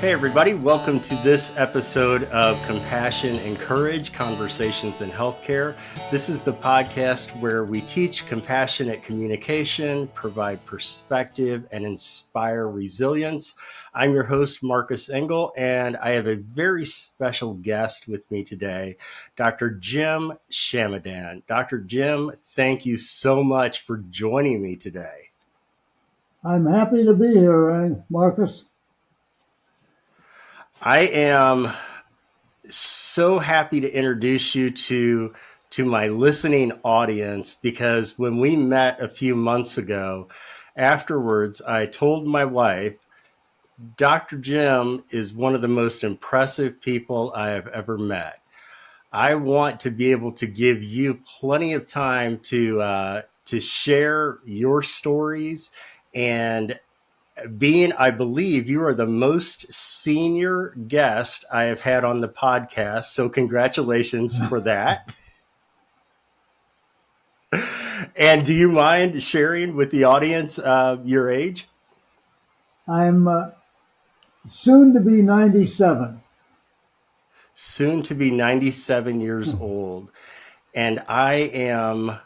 Hey, everybody, welcome to this episode of Compassion and Courage Conversations in Healthcare. This is the podcast where we teach compassionate communication, provide perspective, and inspire resilience. I'm your host, Marcus Engel, and I have a very special guest with me today, Dr. Janet Schamadan. Dr. Jim, thank you so much for joining me today. I'm happy to be here, Marcus. I am so happy to introduce you to my listening audience, because when we met a few months ago, afterwards, I told my wife, Dr. Jim is one of the most impressive people I have ever met. I want to be able to give you plenty of time to share your stories, and I believe you are the most senior guest I have had on the podcast. So congratulations for that. And do you mind sharing with the audience your age? I'm soon to be 97. Soon to be 97 years old. And I am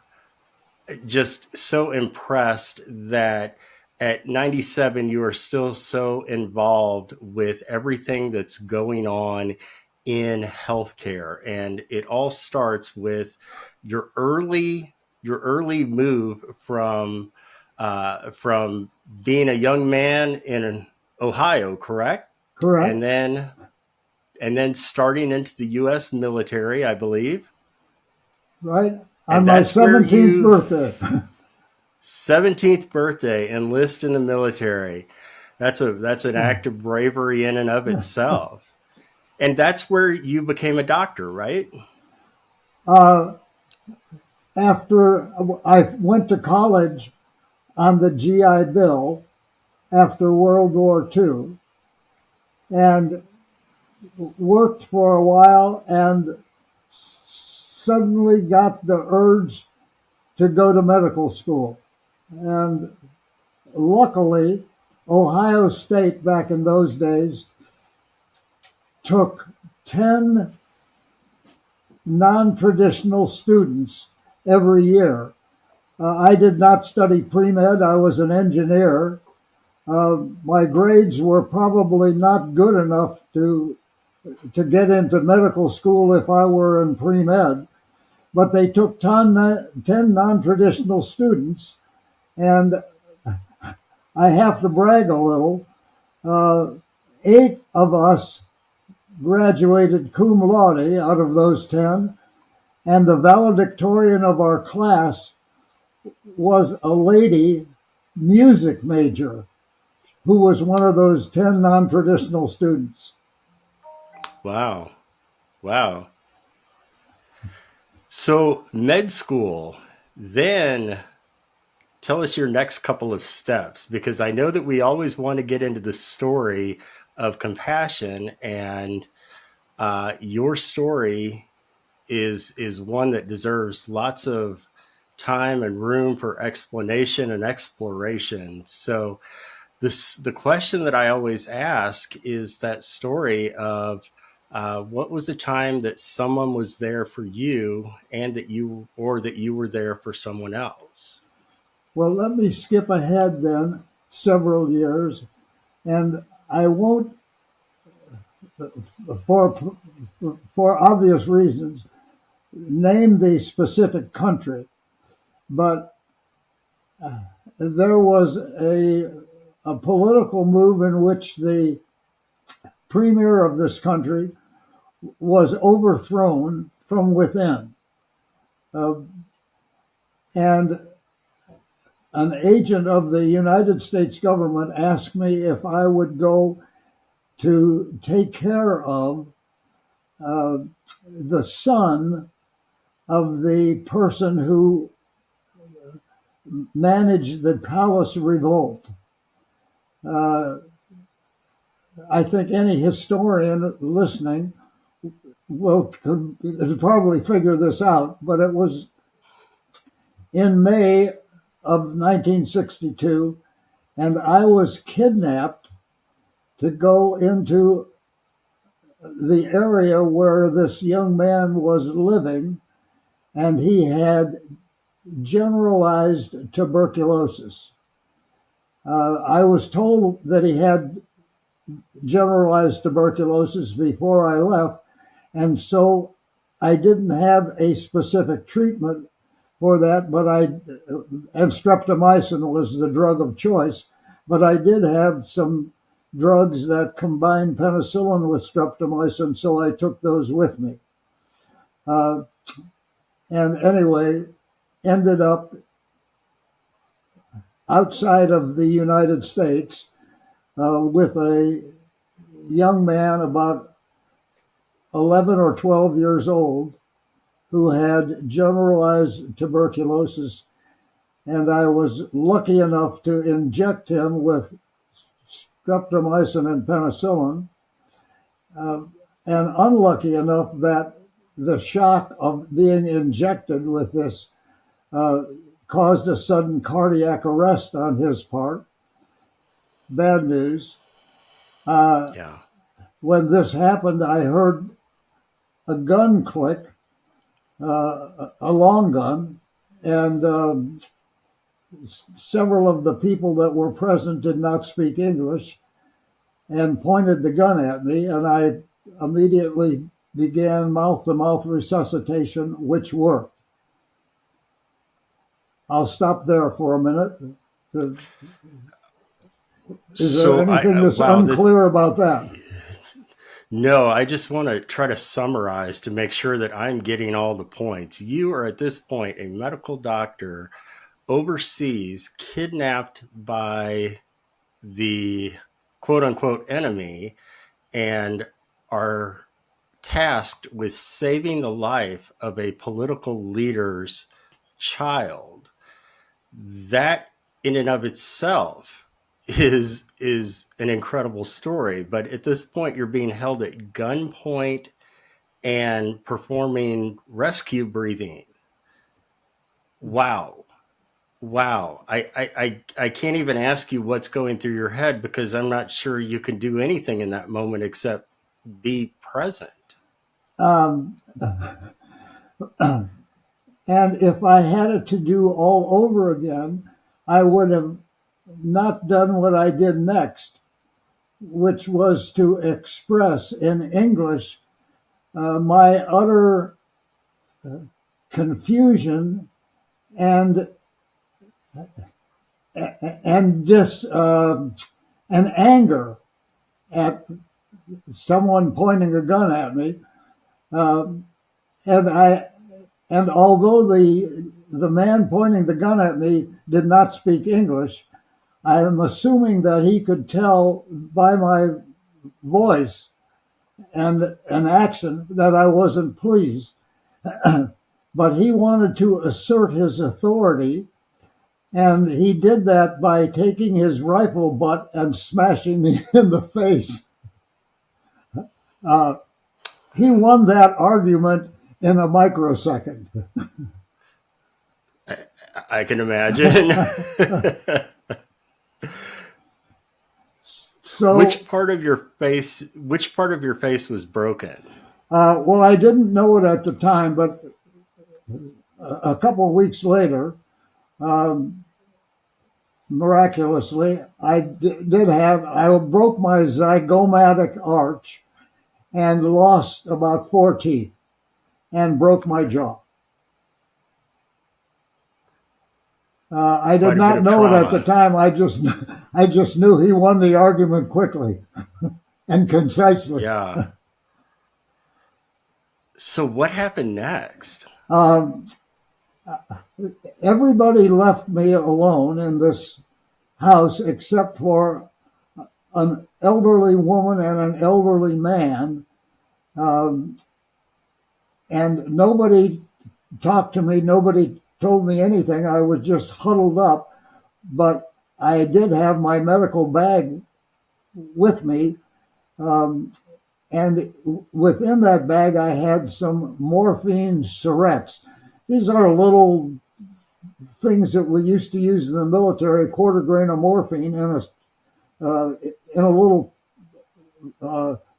just so impressed that at 97, you are still so involved with everything that's going on in healthcare. And it all starts with your early move from being a young man in Ohio, correct? Correct. And then starting into the U.S. military, I believe. Right. On my 17th birthday. 17th birthday, enlist in the military. That's an act of bravery in and of itself. And that's where you became a doctor, right? After I went to college on the GI Bill after World War II and worked for a while and suddenly got the urge to go to medical school. And luckily, Ohio State back in those days took 10 non-traditional students every year. I did not study pre-med. I was an engineer. My grades were probably not good enough to get into medical school if I were in pre-med, but they took 10 non-traditional students, and I have to brag a little. 8 of us graduated cum laude out of those 10, and the valedictorian of our class was a lady music major who was one of those 10 non-traditional students. Wow. So med school, then tell us your next couple of steps, because I know that we always want to get into the story of compassion, and your story is one that deserves lots of time and room for explanation and exploration. So the question that I always ask is that story of what was a time that someone was there for you, and that you were there for someone else? Well, let me skip ahead then several years, and I won't, for obvious reasons, name the specific country, but there was a political move in which the premier of this country was overthrown from within. And an agent of the United States government asked me if I would go to take care of the son of the person who managed the palace revolt. I think any historian listening could probably figure this out, but it was in May of 1962, and I was kidnapped to go into the area where this young man was living, and he had generalized tuberculosis. I was told that he had generalized tuberculosis before I left, and so I didn't have a specific treatment for that, and streptomycin was the drug of choice, but I did have some drugs that combined penicillin with streptomycin, so I took those with me. And anyway, ended up outside of the United States with a young man about 11 or 12 years old who had generalized tuberculosis, and I was lucky enough to inject him with streptomycin and penicillin, and unlucky enough that the shock of being injected with this caused a sudden cardiac arrest on his part. Bad news. Yeah. When this happened, I heard a gun click, a long gun, and several of the people that were present did not speak English and pointed the gun at me, and I immediately began mouth-to-mouth resuscitation, which worked. I'll stop there for a minute. Is there anything that's unclear about that? No, I just want to try to summarize to make sure that I'm getting all the points. You are at this point a medical doctor overseas, kidnapped by the quote unquote enemy, and are tasked with saving the life of a political leader's child. That in and of itself is an incredible story. But at this point, you're being held at gunpoint and performing rescue breathing. Wow. I can't even ask you what's going through your head, because I'm not sure you can do anything in that moment except be present. And if I had it to do all over again, I would have not done what I did next, which was to express in English my utter confusion and anger at someone pointing a gun at me, and although the man pointing the gun at me did not speak English, I am assuming that he could tell by my voice and an action that I wasn't pleased. But he wanted to assert his authority, and he did that by taking his rifle butt and smashing me in the face. He won that argument in a microsecond. I can imagine. So, which part of your face was broken? Well, I didn't know it at the time, but a couple of weeks later, miraculously, I broke my zygomatic arch and lost about 4 teeth and broke my jaw. I did not know it at the time. I just knew he won the argument quickly and concisely. Yeah. So what happened next? Everybody left me alone in this house except for an elderly woman and an elderly man. And nobody talked to me. Nobody told me anything. I was just huddled up. But I did have my medical bag with me. And within that bag, I had some morphine syrettes. These are little things that we used to use in the military, 1/4 grain of morphine in a little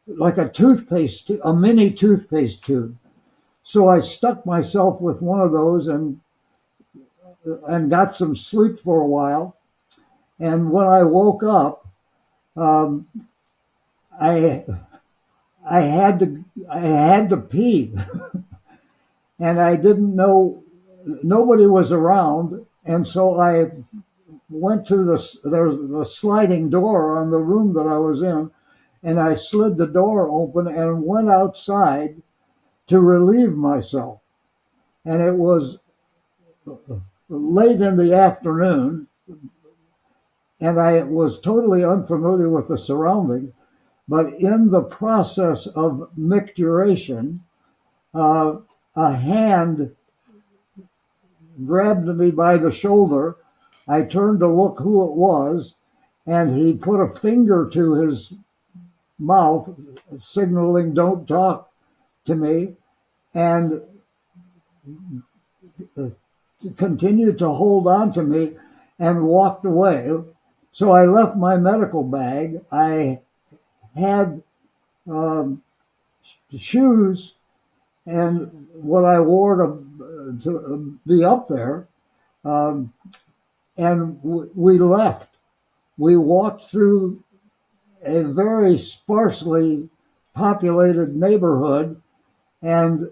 like a mini toothpaste tube. So I stuck myself with one of those and got some sleep for a while. And when I woke up, um, I I had to pee, and I didn't know, nobody was around, and so I went to there's the sliding door on the room that I was in, and I slid the door open and went outside to relieve myself. And it was late in the afternoon, and I was totally unfamiliar with the surroundings. But in the process of micturition, uh, a hand grabbed me by the shoulder. I turned to look who it was, and he put a finger to his mouth, signaling, "Don't talk to me," and continued to hold on to me and walked away. So I left my medical bag. I had shoes and what I wore to be up there, and we left. We walked through a very sparsely populated neighborhood and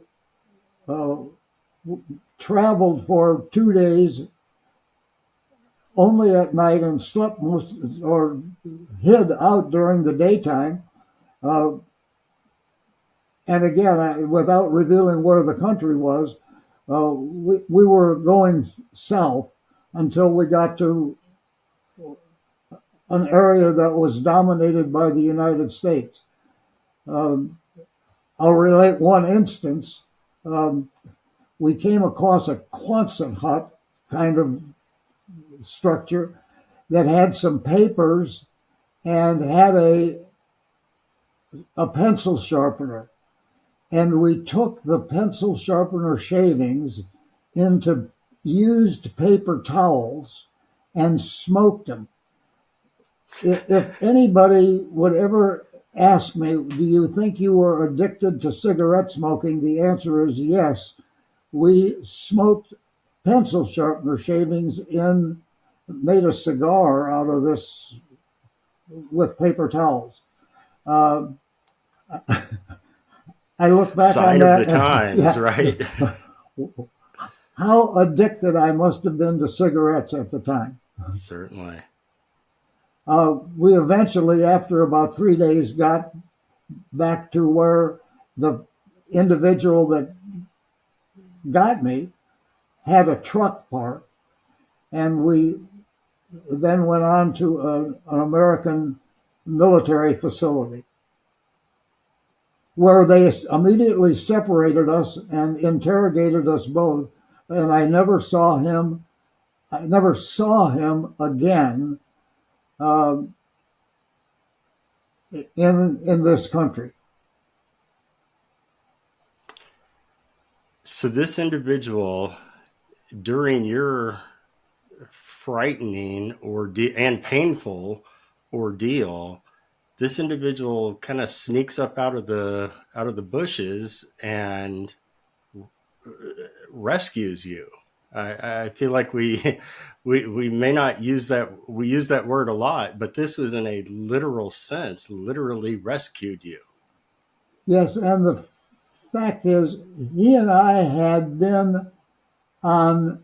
uh, traveled for 2 days only at night and slept or hid out during the daytime. Uh, and again, without revealing where the country was, we were going south until we got to an area that was dominated by the United States. Um, I'll relate one instance. We came across a Quonset hut kind of structure that had some papers and had a pencil sharpener. And we took the pencil sharpener shavings into used paper towels and smoked them. If anybody would ever ask me, "Do you think you were addicted to cigarette smoking?" the answer is yes. We smoked pencil sharpener shavings made a cigar out of this with paper towels. Uh, I look back Sign on of that the times, yeah, right? how addicted I must have been to cigarettes at the time. Certainly. We eventually, after about 3 days, got back to where the individual that got me had a truck parked, and we then went on to an American military facility where they immediately separated us and interrogated us both. And I never saw him. I never saw him again in this country. So this individual, during your frightening and painful ordeal, this individual kind of sneaks up out of the bushes and rescues you. I feel like we may not use that word a lot, but this was in a literal sense, literally rescued you. Yes, and the fact is, he and I had been on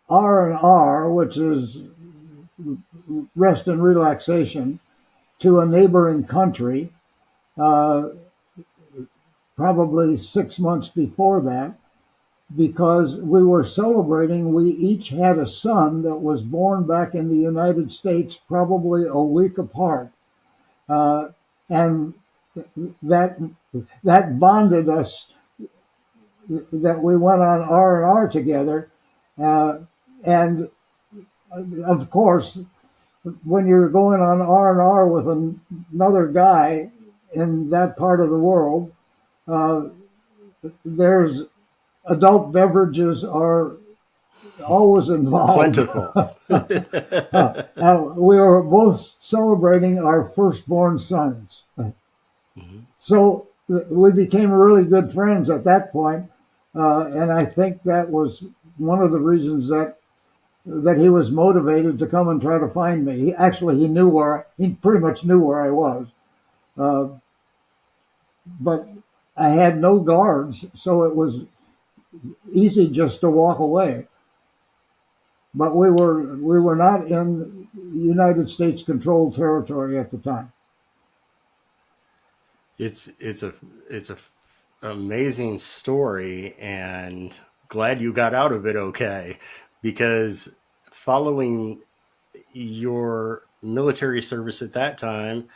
R&R, which is rest and relaxation, to a neighboring country, probably 6 months before that, because we were celebrating. We each had a son that was born back in the United States, probably a week apart, and that bonded us. That we went on R&R together, and of course, when you're going on R&R with another guy in that part of the world, there's adult beverages are always involved. Plentiful. We were both celebrating our firstborn sons. Mhm. So we became really good friends at that point, and I think that was one of the reasons that he was motivated to come and try to find me. He pretty much knew where I was, uh, but I had no guards, so it was easy just to walk away. But we were not in United States controlled territory at the time. It's a amazing story, and glad you got out of it okay, because following your military service at that time,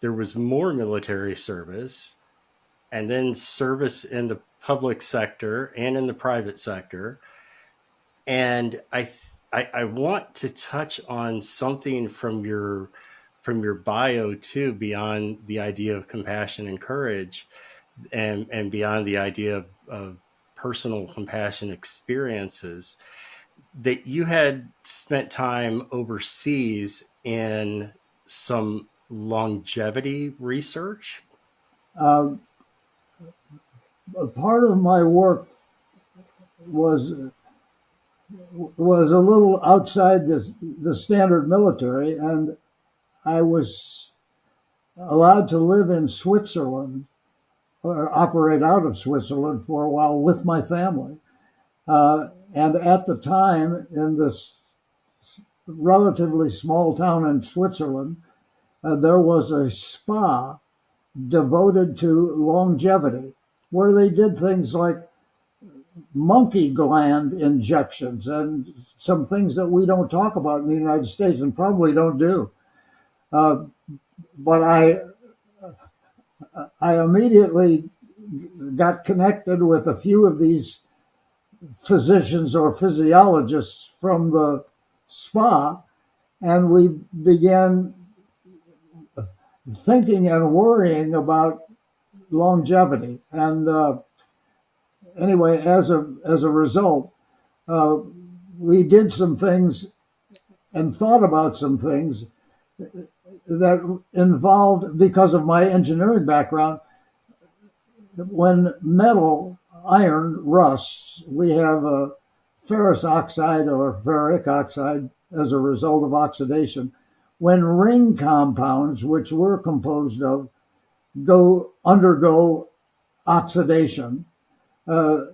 there was more military service, and then service in the public sector and in the private sector. And I want to touch on something from your bio too, beyond the idea of compassion and courage, and beyond the idea of personal compassion experiences, that you had spent time overseas in some longevity research. Uh, Part of my work was was a little outside the standard military, and I was allowed to live in Switzerland or operate out of Switzerland for a while with my family. And at the time, in this relatively small town in Switzerland, there was a spa devoted to longevity, where they did things like monkey gland injections and some things that we don't talk about in the United States and probably don't do. Uh, but I immediately got connected with a few of these physicians or physiologists from the spa, and we began thinking and worrying about longevity. And anyway, as a result, uh, we did some things and thought about some things that involved, because of my engineering background, when iron rusts, we have a ferrous oxide or ferric oxide as a result of oxidation. When ring compounds, which we're composed of, undergo oxidation, uh,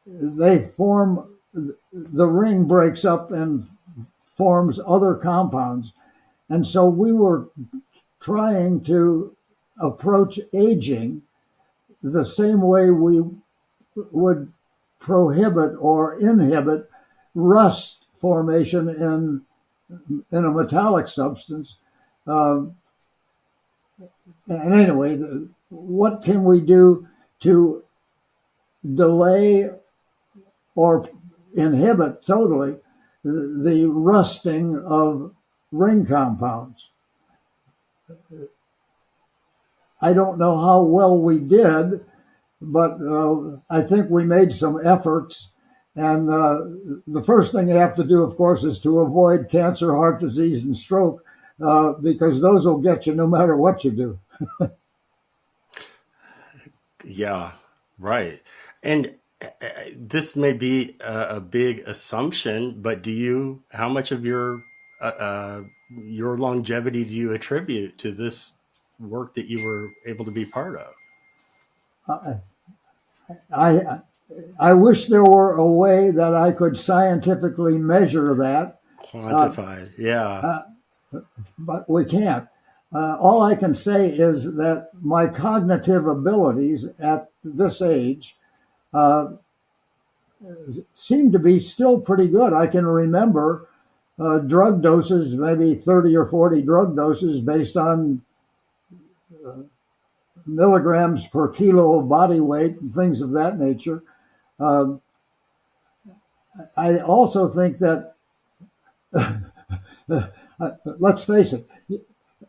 the ring breaks up and forms other compounds. And so we were trying to approach aging the same way we would prohibit or inhibit rust formation in a metallic substance. Um, and anyway, what can we do to delay or inhibit totally the rusting of ring compounds? I don't know how well we did, but I think we made some efforts. And the first thing you have to do, of course, is to avoid cancer, heart disease, and stroke, because those will get you no matter what you do. Yeah, right. And this may be a big assumption, but how much of your longevity do you attribute to this work that you were able to be part of? Uh, I I wish there were a way that I could scientifically measure that, uh, Quantify, yeah. uh, but we can't. All I can say is that my cognitive abilities at this age uh, seem to be still pretty good. I can remember drug doses, maybe 30 or 40 drug doses based on milligrams per kilo of body weight and things of that nature. Um, I also think that, let's face it,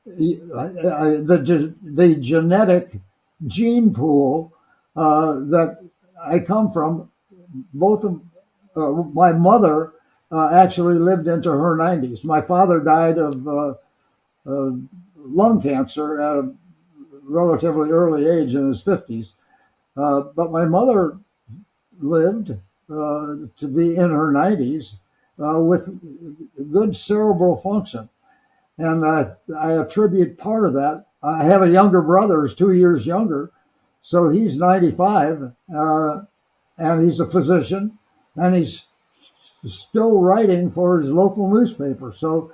the genetic gene pool that I come from, both of my mother actually lived into her 90s. My father died of lung cancer at a relatively early age in his 50s. But my mother lived to be in her 90s with good cerebral function. And I attribute part of that. I have a younger brother who's 2 years younger, so he's 95, and he's a physician, and he's still writing for his local newspaper. So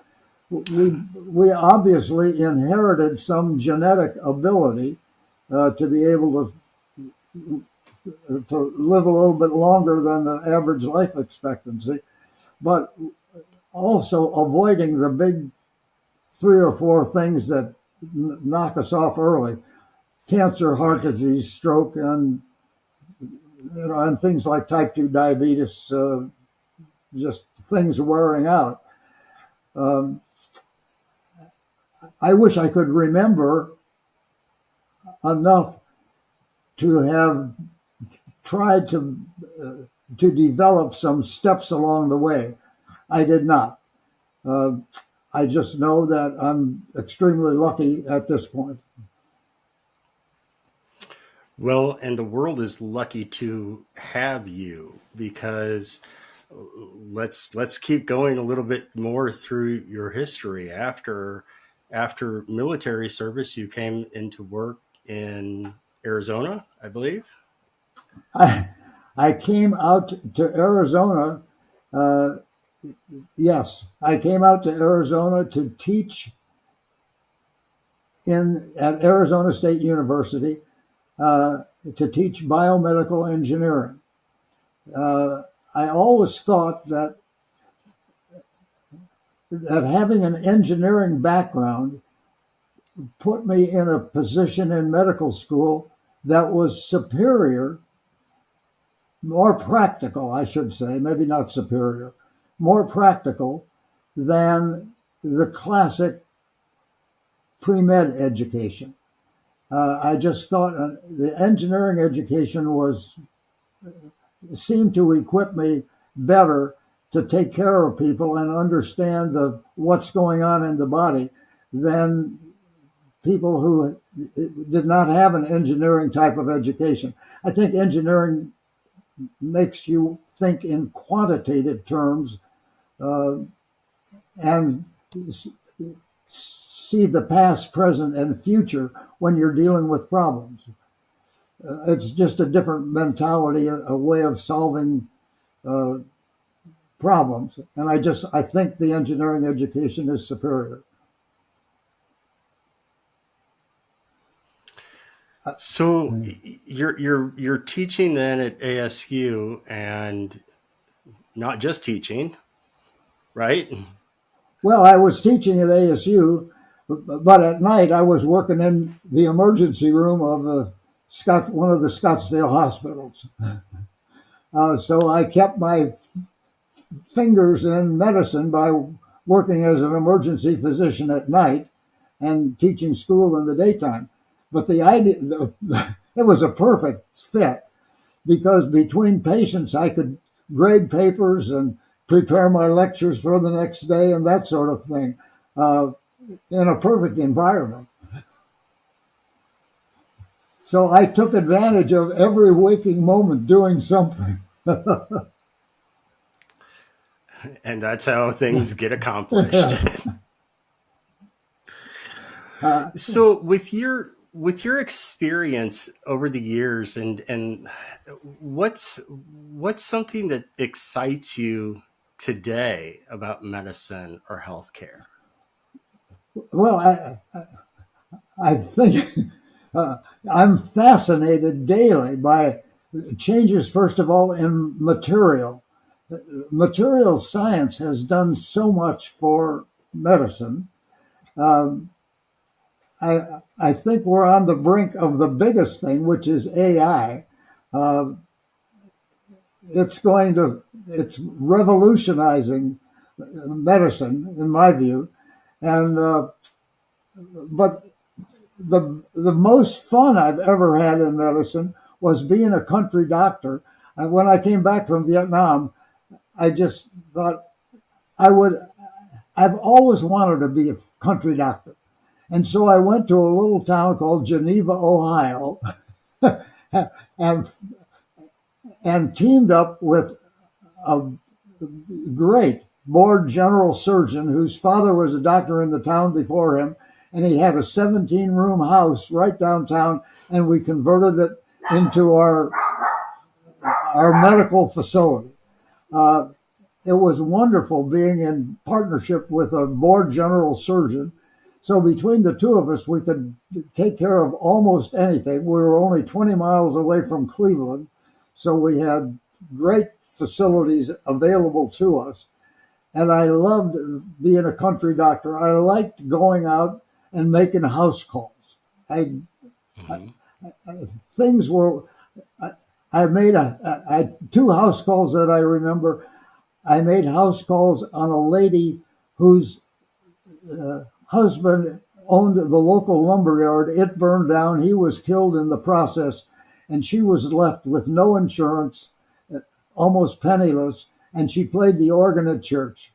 we obviously inherited some genetic ability to be able to live a little bit longer than the average life expectancy, but also avoiding the big 3 or 4 things that knock us off early: cancer, heart disease, stroke, and and things like type 2 diabetes, just things wearing out. I wish I could remember enough to have tried to develop some steps along the way. I did not. I just know that I'm extremely lucky at this point. Well, and the world is lucky to have you, because let's keep going a little bit more through your history. After military service, you came into work in Arizona, I believe. I came out to Arizona. Yes, I came out to Arizona to teach at Arizona State University, to teach biomedical engineering. I always thought that having an engineering background put me in a position in medical school that was superior, more practical, I should say, maybe not superior, more practical than the classic pre-med education. I just thought the engineering education seemed to equip me better to take care of people and understand what's going on in the body than people who did not have an engineering type of education. I think engineering makes you think in quantitative terms, and see the past, present, and future when you're dealing with problems. It's just a different mentality, a way of solving problems. And I think the engineering education is superior. So you're teaching then at ASU, and not just teaching, right? Well, I was teaching at ASU, but at night I was working in the emergency room of one of the Scottsdale hospitals. So I kept my fingers in medicine by working as an emergency physician at night and teaching school in the daytime. But the idea, it was a perfect fit, because between patients I could grade papers and prepare my lectures for the next day and that sort of thing, in a perfect environment. So I took advantage of every waking moment doing something. And that's how things get accomplished. So with your experience over the years, and what's something that excites you today about medicine or healthcare? Well, I think I'm fascinated daily by changes, first of all, in material. Material science has done so much for medicine. I think we're on the brink of the biggest thing, which is AI. It's revolutionizing medicine, in my view. And but the most fun I've ever had in medicine was being a country doctor. And when I came back from Vietnam, I just thought, I would, I've always wanted to be a country doctor. And so I went to a little town called Geneva, Ohio, and and teamed up with a great board general surgeon whose father was a doctor in the town before him, and he had a 17-room house right downtown, and we converted it into our medical facility. It was wonderful being in partnership with a board general surgeon. So between the two of us, we could take care of almost anything. We were only 20 miles away from Cleveland, so we had great facilities available to us. And I loved being a country doctor. I liked going out and making house calls. Things were, I made two house calls that I remember. I made house calls on a lady whose husband owned the local lumber yard. It burned down. He was killed in the process, and she was left with no insurance, almost penniless, and she played the organ at church.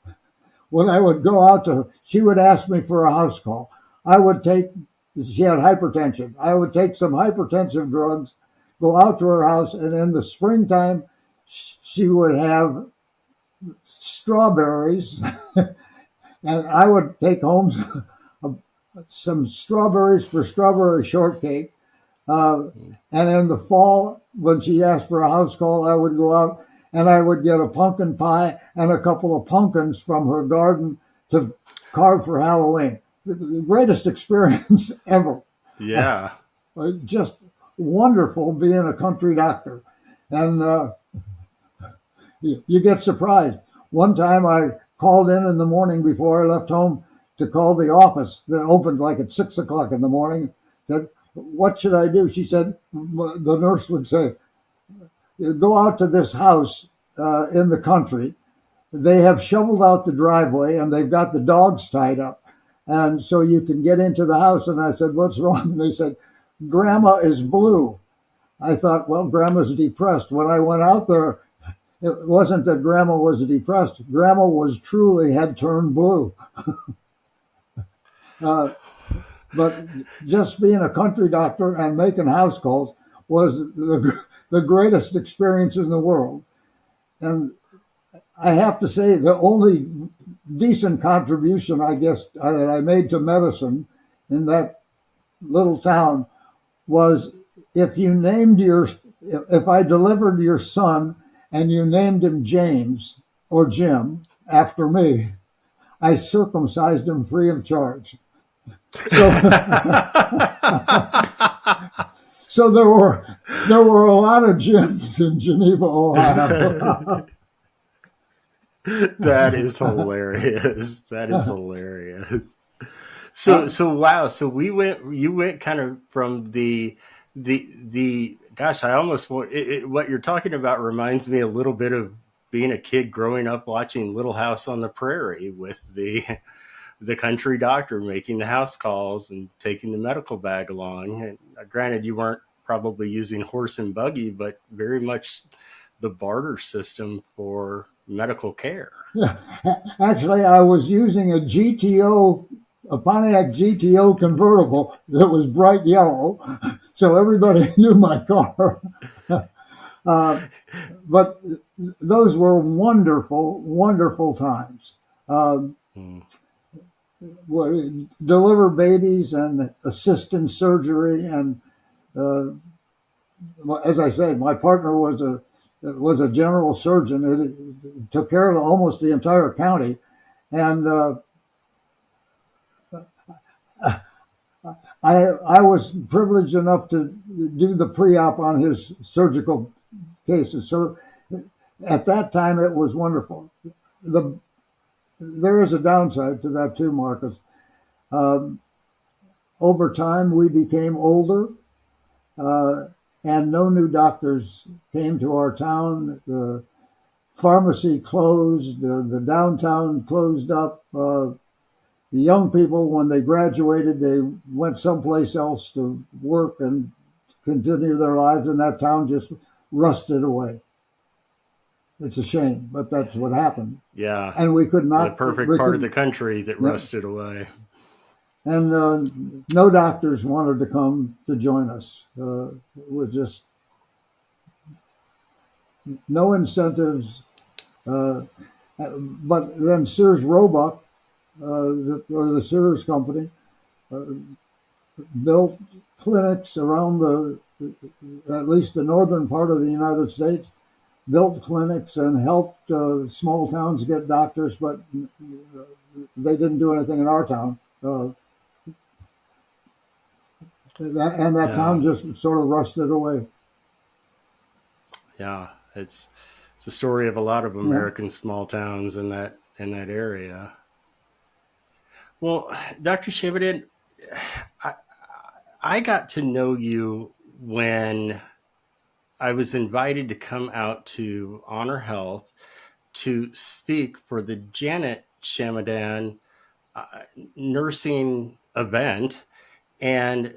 When I would go out to her, she would ask me for a house call. She had hypertension. I would take some hypertensive drugs, go out to her house, and in the springtime, she would have strawberries, and I would take home some strawberries for strawberry shortcake. And in the fall, when she asked for a house call, I would go out and I would get a pumpkin pie and a couple of pumpkins from her garden to carve for Halloween. The greatest experience ever. Yeah. Just wonderful being a country doctor. And you get surprised. One time I called in the morning before I left home to call the office that opened like at 6 o'clock in the morning. Said, what should I do? She said, the nurse would say, go out to this house in the country. They have shoveled out the driveway and they've got the dogs tied up. And so you can get into the house. And I said, what's wrong? And they said, Grandma is blue. I thought, well, Grandma's depressed. When I went out there, it wasn't that Grandma was depressed. Grandma was truly had turned blue. But just being a country doctor and making house calls was the greatest experience in the world. And I have to say, the only decent contribution, I guess, that I made to medicine in that little town was if I delivered your son and you named him James or Jim after me, I circumcised him free of charge. So, so there were a lot of Jims in Geneva, Ohio. That is hilarious. That is hilarious. So wow. So you went kind of from the gosh, I almost want what you're talking about reminds me a little bit of being a kid growing up watching Little House on the Prairie with the country doctor making the house calls and taking the medical bag along. And granted, you weren't probably using horse and buggy, but very much the barter system for medical care. Yeah. Actually, I was using a Pontiac GTO convertible that was bright yellow, so everybody knew my car. But those were wonderful, wonderful times. Deliver babies and assist in surgery, and as I said, my partner was a general surgeon. It took care of almost the entire county, and I was privileged enough to do the pre-op on his surgical cases. So at that time, it was wonderful. There is a downside to that too, Marcus. Over time, we became older, and no new doctors came to our town. The pharmacy closed, the downtown closed up. The young people, when they graduated, they went someplace else to work and continue their lives, and that town just rusted away. It's a shame, but that's what happened. Yeah. And we could The not, perfect part of the country that rusted away. and no doctors wanted to come to join us. It was just no incentives. But then Sears Roebuck, or the Sears Company, built clinics around at least the northern part of the United States, built clinics and helped small towns get doctors, but they didn't do anything in our town. That town just sort of rusted away. Yeah, it's a story of a lot of American small towns in that area. Well, Dr. Schamadan, I, I got to know you when I was invited to come out to Honor Health to speak for the Janet Schamadan uh, nursing event. And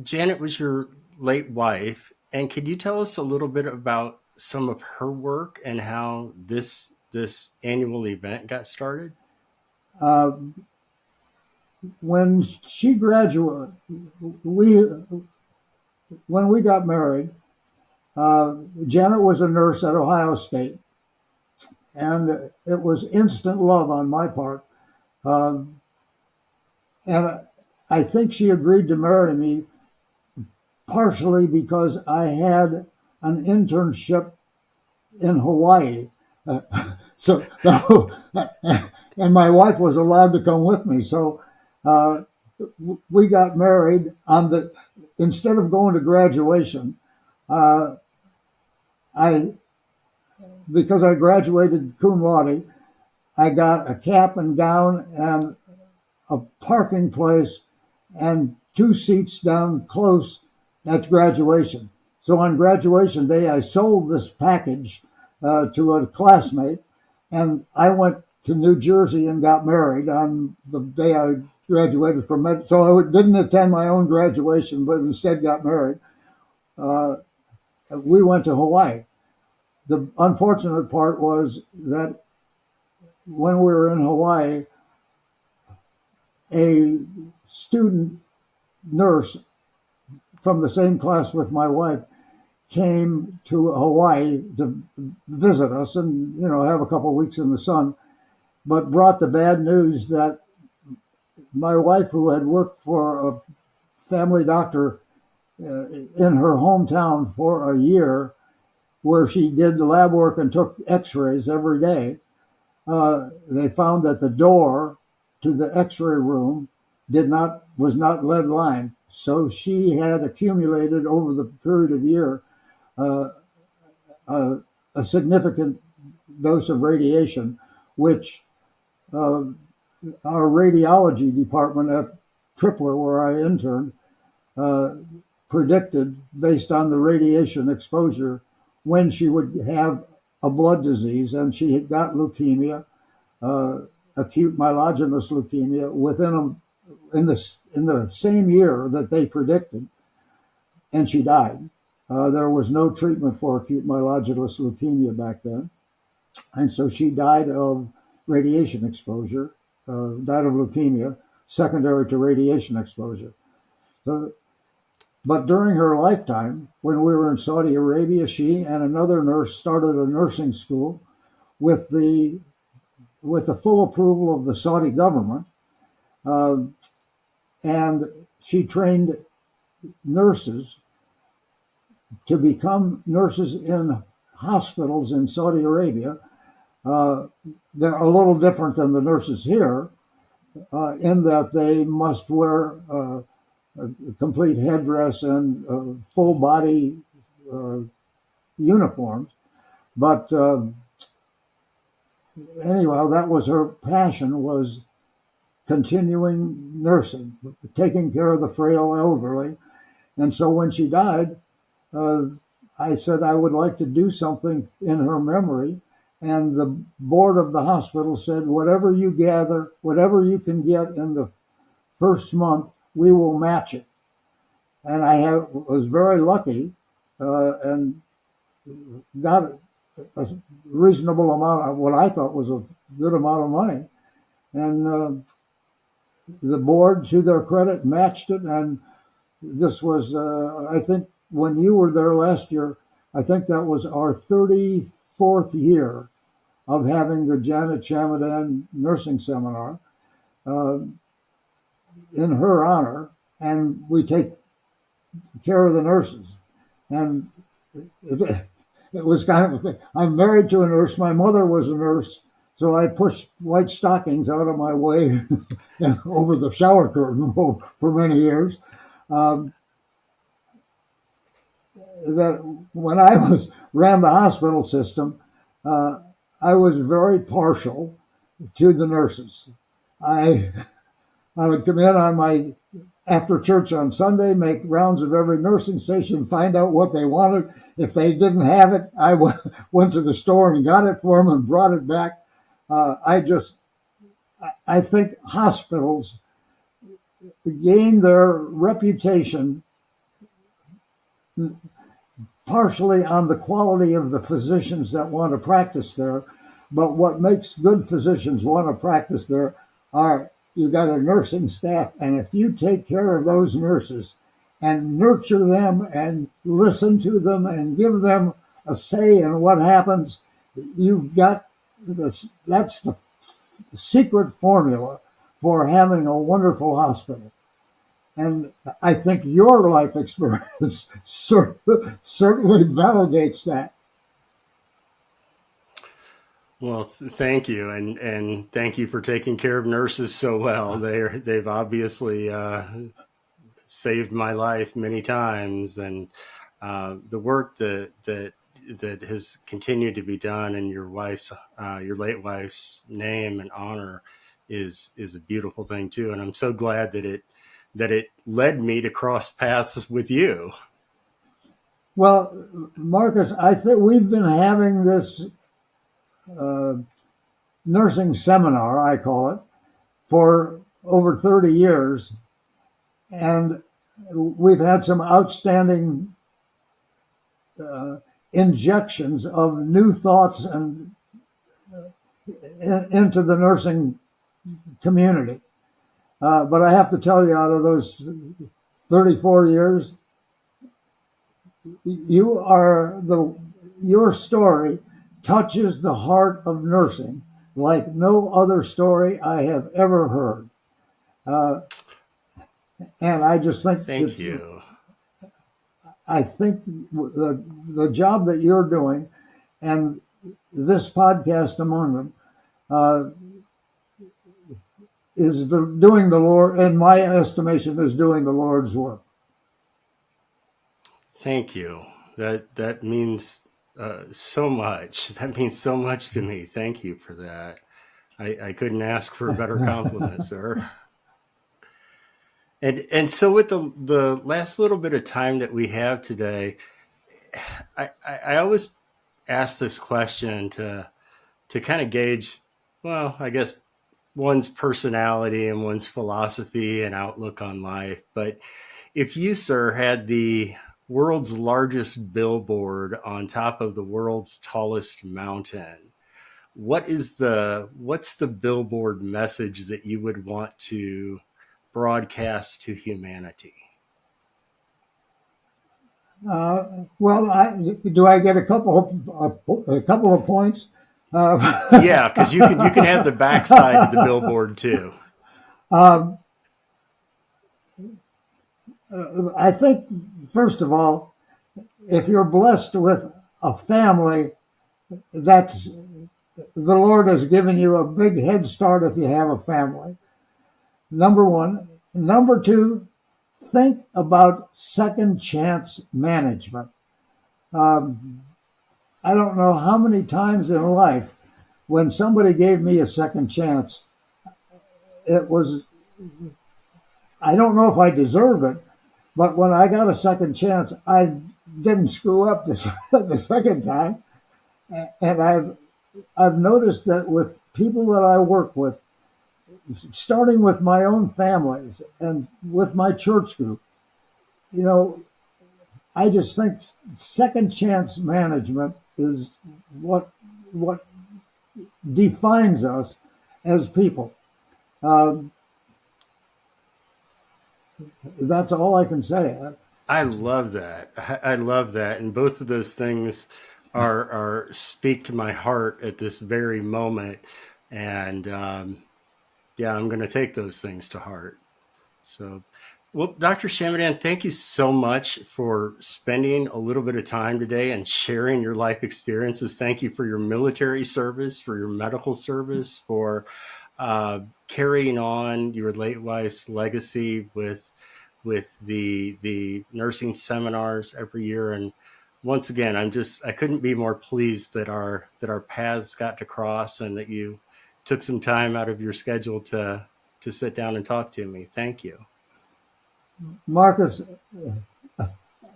Janet was your late wife. And could you tell us a little bit about some of her work and how this annual event got started? Uh, when she graduated, we when we got married, Janet was a nurse at Ohio State, and it was instant love on my part. Um, and I think she agreed to marry me partially because I had an internship in Hawaii. So, and my wife was allowed to come with me. So uh, we got married instead of going to graduation, uh, I, because I graduated cum laude, I got a cap and gown and a parking place and 2 seats down close at graduation. So on graduation day, I sold this package to a classmate, and I went to New Jersey and got married on the day I graduated from med. So I didn't attend my own graduation, but instead got married. We went to Hawaii. The unfortunate part was that when we were in Hawaii, a student nurse from the same class with my wife came to Hawaii to visit us and have a couple of weeks in the sun, but brought the bad news that my wife, who had worked for a family doctor in her hometown for a year, where she did the lab work and took X-rays every day, they found that the door to the X-ray room was not lead lined. So she had accumulated over the period of year uh, a significant dose of radiation, which uh, our radiology department at Tripler, where I interned, uh, predicted based on the radiation exposure when she would have a blood disease, and she had got leukemia, uh, acute myelogenous leukemia, in the same year that they predicted, and she died. There was no treatment for acute myelogenous leukemia back then, and so she died of radiation exposure, died of leukemia secondary to radiation exposure. So, but during her lifetime, when we were in Saudi Arabia, she and another nurse started a nursing school with the full approval of the Saudi government, and she trained nurses to become nurses in hospitals in Saudi Arabia. They're a little different than the nurses here, in that they must wear a complete headdress and full body uniforms. But anyhow, that was her passion, was continuing nursing, taking care of the frail elderly. And so when she died, I said I would like to do something in her memory. And the board of the hospital said, whatever you gather, whatever you can get in the first month, we will match it. And was very lucky and got a reasonable amount of what I thought was a good amount of money. And the board, to their credit, matched it. And this was, I think, when you were there last year, I think that was our 34th year of having the Janet Schamadan nursing seminar uh, in her honor. And we take care of the nurses. And it was kind of a thing. I'm married to a nurse. My mother was a nurse. So I pushed white stockings out of my way over the shower curtain for many years. Um, that when I ran the hospital system, I was very partial to the nurses. I would come in on my after church on Sunday, make rounds of every nursing station, find out what they wanted. If they didn't have it, I went to the store and got it for them and brought it back. I think hospitals gain their reputation partially on the quality of the physicians that want to practice there. But what makes good physicians want to practice there are you got a nursing staff. And if you take care of those nurses and nurture them and listen to them and give them a say in what happens, you've got this. That's the secret formula for having a wonderful hospital. And I think your life experience certainly validates that. Well, thank you, and thank you for taking care of nurses so well. They've obviously saved my life many times, and the work that has continued to be done in your late wife's name and honor is a beautiful thing too. And I'm so glad that it led me to cross paths with you. Well, Marcus, I think we've been having this nursing seminar, I call it, for over 30 years. And we've had some outstanding injections of new thoughts and into the nursing community. But I have to tell you, out of those 34 years, your story touches the heart of nursing like no other story I have ever heard. And I just think Thank you. I think the job that you're doing, and this podcast among them, is doing the Lord, in my estimation, is doing the Lord's work. Thank you. That means so much. That means so much to me. Thank you for that. I couldn't ask for a better compliment, sir. And so with the last little bit of time that we have today, I always ask this question to kind of gauge, well, I guess one's personality and one's philosophy and outlook on life. But if you, sir, had the world's largest billboard on top of the world's tallest mountain, what's the billboard message that you would want to broadcast to humanity? Well, do I get a couple of points? Yeah, because you can have the backside of the billboard too. I think, first of all, if you're blessed with a family, that's the Lord has given you a big head start if you have a family. Number one. Number two, think about second chance management. I don't know how many times in life when somebody gave me a second chance, it was, I don't know if I deserved it, but when I got a second chance, I didn't screw up the second time. And I've noticed that with people that I work with, starting with my own families and with my church group, I just think second chance management is what defines us as people. Um, that's all I can say. I love that. I love that. And both of those things are speak to my heart at this very moment. And yeah, I'm going to take those things to heart. So, well, Dr. Schamadan, thank you so much for spending a little bit of time today and sharing your life experiences. Thank you for your military service, for your medical service, for carrying on your late wife's legacy with the nursing seminars every year. And once again, I couldn't be more pleased that our paths got to cross and that you took some time out of your schedule to sit down and talk to me. Thank you. Marcus,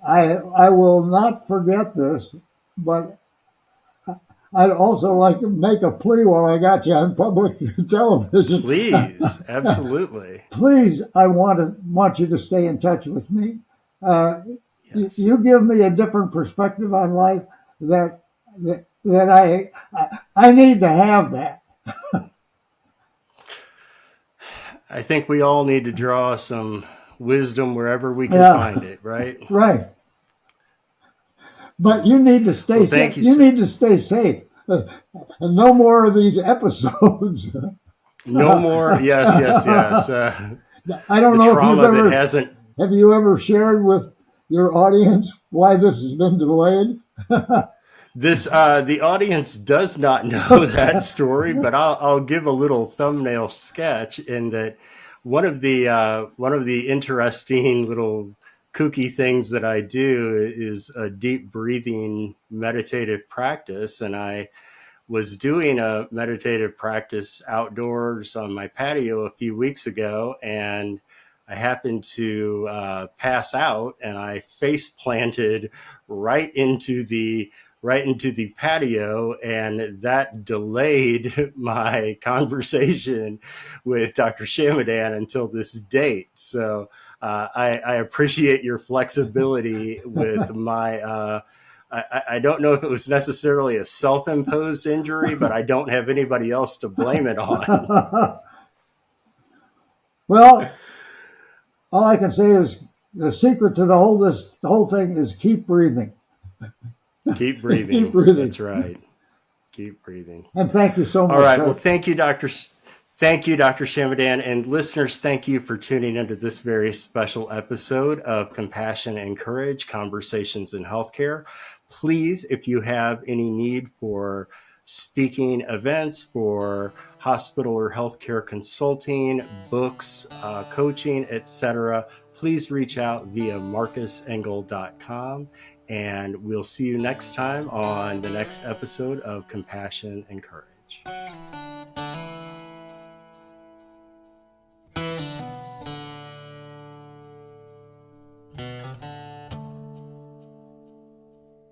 I will not forget this, but I'd also like to make a plea while I got you on public television. Please, absolutely. Please, I want you to stay in touch with me. Yes. You give me a different perspective on life that I need to have that. I think we all need to draw some wisdom wherever we can Yeah. find it, right? Right. But you need to stay Well, safe. thank you. You need to stay safe. And no more of these episodes. No more. Yes. I don't The know if trauma you've that ever hasn't. have you ever shared with your audience why this has been delayed? This the audience does not know that story, but I'll give a little thumbnail sketch in that one of the interesting little kooky things that I do is a deep breathing meditative practice, and I was doing a meditative practice outdoors on my patio a few weeks ago, and I happened to pass out, and I face planted right into the patio, and that delayed my conversation with Dr. Schamadan until this date. So I appreciate your flexibility with my I don't know if it was necessarily a self-imposed injury, but I don't have anybody else to blame it on. Well, all I can say is the secret to the whole thing is keep breathing. Keep breathing. Keep breathing. That's right. Keep breathing. And thank you so much. All right. Well, thank you, Dr. Schamadan, and listeners. Thank you for tuning into this very special episode of Compassion and Courage: Conversations in Healthcare. Please, if you have any need for speaking events, for hospital or healthcare consulting, books, coaching, etc., please reach out via marcusengel.com. And we'll see you next time on the next episode of Compassion and Courage.